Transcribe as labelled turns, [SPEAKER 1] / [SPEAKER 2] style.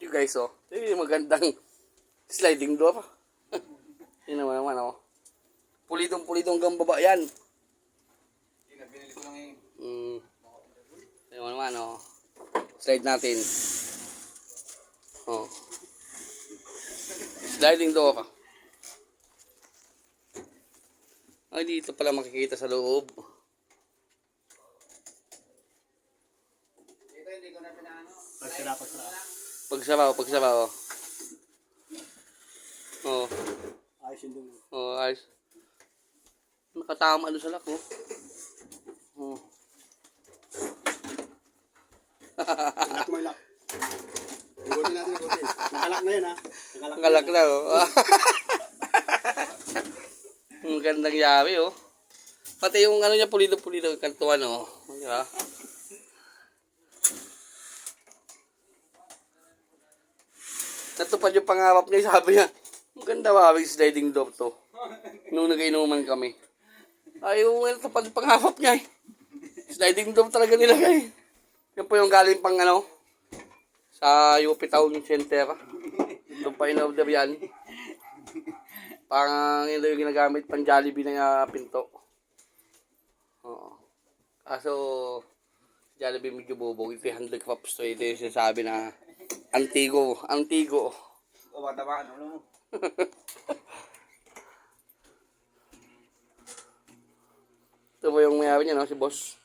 [SPEAKER 1] Yung guys, oh. Ito yung magandang sliding door. Yun naman, oh. Pulitong-pulitong hanggang baba yan.
[SPEAKER 2] Binili ko lang yung...
[SPEAKER 1] Yun naman, oh. Slide natin. Oh. Sliding door. Ay, dito pala makikita sa loob.
[SPEAKER 2] Ito hindi ko na pinaano.
[SPEAKER 1] Pagsara. Oh.
[SPEAKER 2] Ayos yung dulo.
[SPEAKER 1] Oh, ayos. Nakatama sa lock, oh. Oh.
[SPEAKER 2] Lock mo yung lock. Igutin natin, igutin. Nakalak na yun, ha?
[SPEAKER 1] Nakalak na, oh. Ang gandang yawi, oh. Pati yung ano niya, pulido-pulido, kantuan, oh. Diba? Natupad yung pangarap niya, sabi niya, ang ganda wawing sliding door to. Nung nag-inuman kami. Ayaw, natupad yung pangarap niya, eh. Sliding door talaga nilagay. Yan po yung galing pang ano, sa UP Town Center. Doon pa in-order yan. Parang yun yung ginagamit pang Jollibee na pinto. Oo. Kaso, Jollibee medyo bubog. Ito yung handicrafts to. Ito yung sinasabi na Antigo.
[SPEAKER 2] O, batamaan, ano mo?
[SPEAKER 1] Ito po yung mayari niya, no? Si boss.